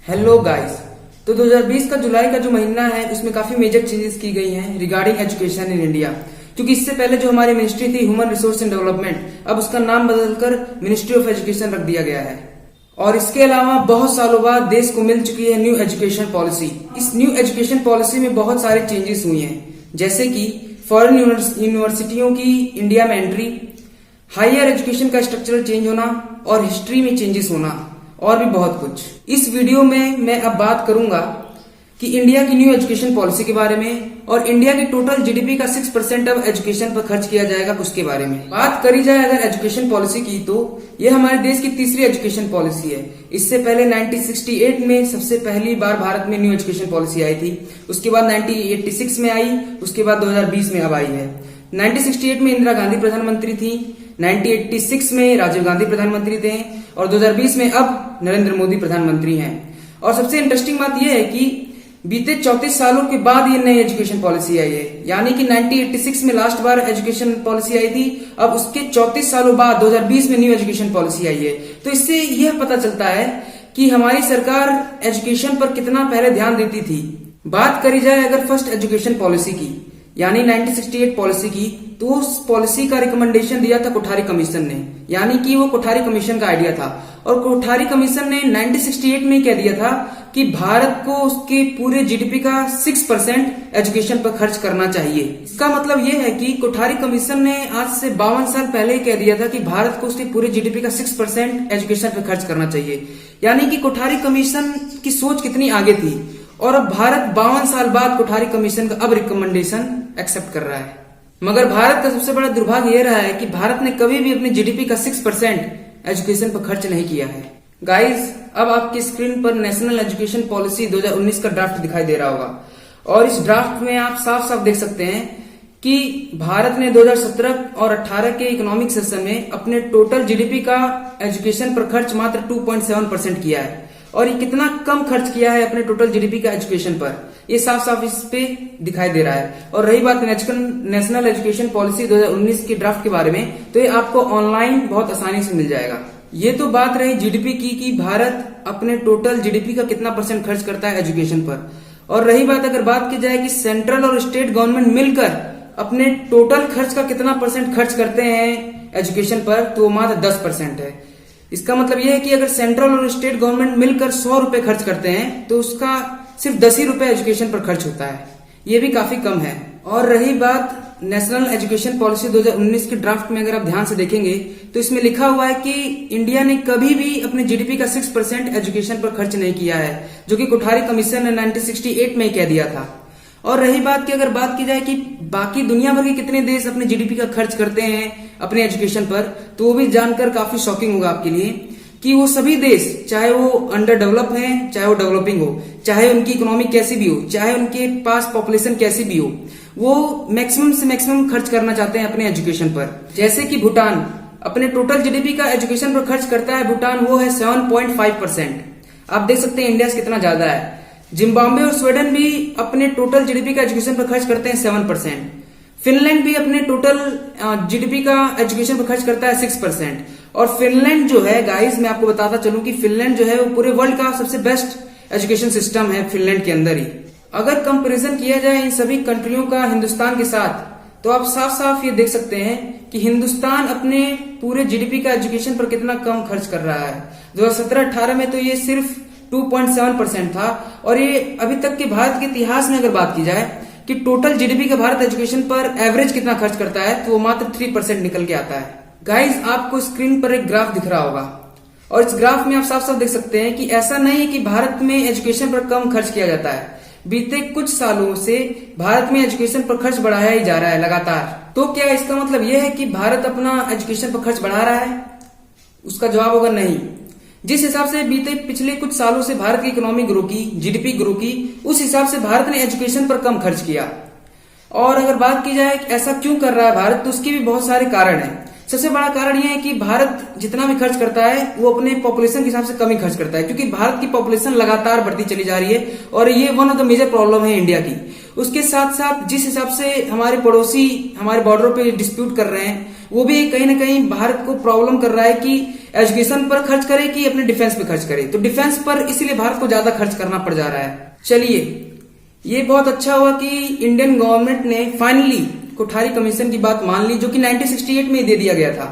Hello guys. तो 2020 का जुलाई का जो महीना है उसमें काफी मेजर चेंजेस की गई हैं रिगार्डिंग एजुकेशन इन इंडिया। क्योंकि इससे पहले जो हमारी मिनिस्ट्री थी ह्यूमन रिसोर्स एंड डेवलपमेंट, अब उसका नाम बदलकर मिनिस्ट्री ऑफ एजुकेशन रख दिया गया है। और इसके अलावा बहुत सालों बाद देश को मिल चुकी है न्यू एजुकेशन पॉलिसी। इस न्यू एजुकेशन पॉलिसी में बहुत सारे चेंजेस हुए हैं, जैसे कि फॉरेन यूनिवर्सिटियों की इंडिया में एंट्री, हायर एजुकेशन का स्ट्रक्चरल चेंज होना और हिस्ट्री में चेंजेस होना और भी बहुत कुछ। इस वीडियो में मैं अब बात करूंगा कि इंडिया की न्यू एजुकेशन पॉलिसी के बारे में और इंडिया की टोटल जीडीपी का 6% अब एजुकेशन पर खर्च किया जाएगा उसके बारे में। बात करी जाए अगर एजुकेशन पॉलिसी की, तो ये हमारे देश की तीसरी एजुकेशन पॉलिसी है। इससे पहले 1968 में सबसे पहली बार भारत में न्यू एजुकेशन पॉलिसी आई थी, उसके बाद 1986 में आई, उसके बाद 2020 में अब आई है। 1968 में इंदिरा गांधी प्रधानमंत्री थी, 1986 में राजीव गांधी प्रधानमंत्री थे और 2020 में अब नरेंद्र मोदी प्रधानमंत्री हैं। और सबसे इंटरेस्टिंग बात यह है कि बीते 34 सालों के बाद ये नई एजुकेशन पॉलिसी आई है, यानी कि 1986 में लास्ट बार एजुकेशन पॉलिसी आई थी, अब उसके 34 सालों बाद 2020 में न्यू एजुकेशन पॉलिसी आई है। तो इससे यह पता चलता है कि हमारी सरकार एजुकेशन पर कितना पहले ध्यान देती थी। बात करी जाए अगर फर्स्ट एजुकेशन पॉलिसी की, यानी 1968 पॉलिसी की, तो उस पॉलिसी का रिकमेंडेशन दिया था कोठारी कमीशन ने, यानी कि वो कोठारी कमीशन का आइडिया था। और कोठारी कमीशन ने 1968 में कह दिया था कि भारत को उसके पूरे जीडीपी का 6% एजुकेशन पर खर्च करना चाहिए। इसका मतलब ये है कि कोठारी कमीशन ने आज से 52 साल पहले कह दिया था कि भारत को उसके पूरे जीडीपी का 6% एजुकेशन पर खर्च करना चाहिए। यानी कि कोठारी कमीशन की सोच कितनी आगे थी, और अब भारत 52 साल बाद कोठारी कमीशन का अब रिकमेंडेशन एक्सेप्ट कर रहा है। मगर भारत का सबसे बड़ा दुर्भाग्य यह रहा है कि भारत ने कभी भी अपने जीडीपी का 6% एजुकेशन पर खर्च नहीं किया है। गाइस, अब आपकी स्क्रीन पर नेशनल एजुकेशन पॉलिसी 2019 का ड्राफ्ट दिखाई दे रहा होगा, और इस ड्राफ्ट में आप साफ साफ देख सकते हैं कि भारत ने 2017 और 18 के इकोनॉमिक सेशन में अपने टोटल जीडीपी का एजुकेशन पर खर्च मात्र 2.7% किया है। और ये कितना कम खर्च किया है अपने टोटल जीडीपी का एजुकेशन पर, ये साफ साफ इस पे दिखाई दे रहा है। और रही बात नेशनल एजुकेशन पॉलिसी 2019 के ड्राफ्ट के बारे में, तो ये आपको ऑनलाइन बहुत आसानी से मिल जाएगा। ये तो बात रही जीडीपी की कि भारत अपने टोटल जीडीपी का कितना % खर्च करता है एजुकेशन पर। और रही बात अगर बात की जाए कि सेंट्रल और स्टेट गवर्नमेंट मिलकर अपने टोटल खर्च का कितना % खर्च करते हैं एजुकेशन पर, तो मात्र 10% है। इसका मतलब यह है कि अगर सेंट्रल और स्टेट गवर्नमेंट मिलकर 100 रुपए खर्च करते हैं तो उसका सिर्फ 10 ही रुपए एजुकेशन पर खर्च होता है। ये भी काफी कम है। और रही बात नेशनल एजुकेशन पॉलिसी 2019 के ड्राफ्ट में, अगर आप ध्यान से देखेंगे तो इसमें लिखा हुआ है कि इंडिया ने कभी भी अपने जीडीपी का 6% एजुकेशन पर खर्च नहीं किया है, जो कि कोठारी कमीशन ने 1968 में ही कह दिया था। और रही बात की अगर बात की जाए कि बाकी दुनिया भर के कितने देश अपने जीडीपी का खर्च करते हैं अपने एजुकेशन पर, तो वो भी जानकर काफी शॉकिंग होगा आपके लिए कि वो सभी देश, चाहे वो अंडर डेवलप हैं, चाहे वो डेवलपिंग हो, चाहे उनकी इकोनॉमी कैसी भी हो, चाहे उनके पास पॉपुलेशन कैसी भी हो, वो मैक्सिमम से मैक्सिमम खर्च करना चाहते हैं अपने एजुकेशन पर। जैसे कि भूटान अपने टोटल जीडीपी का एजुकेशन पर खर्च करता है, भूटान वो है 7.5%। आप देख सकते हैं इंडिया से कितना ज्यादा है। जिम्बाब्वे और स्वीडन भी अपने टोटल जीडीपी का एजुकेशन पर खर्च करते हैं 7%। फिनलैंड भी अपने टोटल जीडीपी का एजुकेशन पर खर्च करता है 6%। और फिनलैंड जो है गाइस, मैं आपको बताता चलूं कि फिनलैंड जो है वो पूरे वर्ल्ड का सबसे बेस्ट एजुकेशन सिस्टम है फिनलैंड के अंदर ही। अगर कंपैरिजन किया जाए इन सभी कंट्रियों का हिंदुस्तान के साथ, तो आप साफ साफ ये देख सकते हैं कि हिंदुस्तान अपने पूरे जीडीपी का एजुकेशन पर कितना कम खर्च कर रहा है। 2017-18 में तो ये सिर्फ 2.7% था, और ये अभी तक के भारत के इतिहास में अगर बात की जाए कि टोटल जीडीपी का भारत एजुकेशन पर एवरेज कितना खर्च करता है, तो वो मात्र 3% निकल के आता है। गाइस, आपको स्क्रीन पर एक ग्राफ दिख रहा होगा, और इस ग्राफ में आप साफ साफ देख सकते हैं कि ऐसा नहीं है कि भारत में एजुकेशन पर कम खर्च किया जाता है। बीते कुछ सालों से भारत में एजुकेशन पर खर्च बढ़ाया ही जा रहा है लगातार। तो क्या इसका मतलब यह है कि भारत अपना एजुकेशन पर खर्च बढ़ा रहा है? उसका जवाब होगा नहीं। जिस हिसाब से बीते पिछले कुछ सालों से भारत की इकोनॉमी ग्रो की, जीडीपी ग्रो की, उस हिसाब से भारत ने एजुकेशन पर कम खर्च किया। और अगर बात की जाए कि ऐसा क्यों कर रहा है भारत, तो उसके भी बहुत सारे कारण हैं। सबसे बड़ा कारण यह है कि भारत जितना भी खर्च करता है वो अपने पॉपुलेशन के हिसाब से कम ही खर्च करता है, क्योंकि भारत की पॉपुलेशन लगातार बढ़ती चली जा रही है, और ये one of the major problem है इंडिया की। उसके साथ साथ जिस हिसाब से हमारे पड़ोसी हमारे बॉर्डरों पे डिस्प्यूट कर रहे हैं, वो भी कहीं ना कहीं भारत को प्रॉब्लम कर रहा है कि एजुकेशन पर खर्च करे कि अपने डिफेंस पे खर्च करे। तो डिफेंस पर इसीलिए भारत को ज्यादा खर्च करना पड़ जा रहा है। चलिए, ये बहुत अच्छा हुआ कि इंडियन गवर्नमेंट ने फाइनली कोठारी कमीशन की बात मान ली, जो कि 1968 में दे दिया गया था।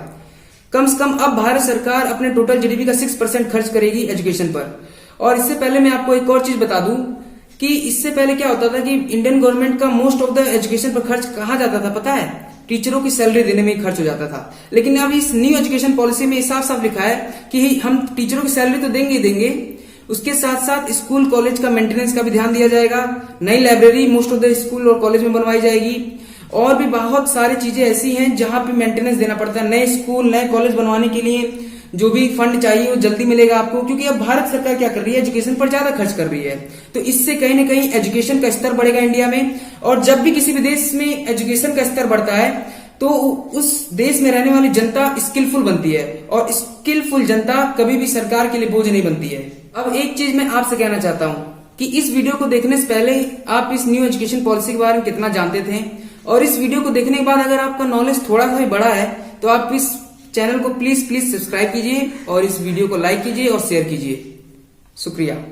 कम से कम अब भारत सरकार अपने टोटल जीडीपी का 6% खर्च करेगी एजुकेशन पर। और इससे पहले मैं आपको एक और चीज बता दूं कि इससे पहले क्या होता था कि इंडियन गवर्नमेंट का मोस्ट ऑफ द एजुकेशन पर खर्च कहाँ जाता था पता है? टीचरों की सैलरी देने में ही खर्च हो जाता था। लेकिन अब इस न्यू एजुकेशन पॉलिसी में साफ साफ लिखा है कि हम टीचरों की सैलरी तो देंगे ही देंगे, उसके साथ साथ स्कूल कॉलेज का मेंटेनेंस का भी ध्यान दिया जाएगा। नई library most of the school और कॉलेज में बनवाई जाएगी। और भी बहुत सारी चीजें ऐसी हैं जहां पे मेंटेनेंस देना पड़ता है। नए स्कूल नए कॉलेज बनवाने के लिए जो भी फंड चाहिए वो जल्दी मिलेगा आपको, क्योंकि अब भारत सरकार क्या कर रही है, एजुकेशन पर ज्यादा खर्च कर रही है। तो इससे कहीं ना कहीं एजुकेशन का स्तर बढ़ेगा इंडिया में। और जब भी किसी भी देश में एजुकेशन का स्तर बढ़ता है तो उस देश में रहने वाली जनता स्किलफुल बनती है, और स्किलफुल जनता कभी भी सरकार के लिए बोझ नहीं बनती है। अब एक चीज मैं आपसे कहना चाहता हूं कि इस वीडियो को देखने से पहले आप इस न्यू एजुकेशन पॉलिसी के बारे में कितना जानते थे, और इस वीडियो को देखने के बाद अगर आपका नॉलेज थोड़ा सा भी बड़ा है तो आप इस चैनल को प्लीज सब्सक्राइब कीजिए और इस वीडियो को लाइक कीजिए और शेयर कीजिए। शुक्रिया।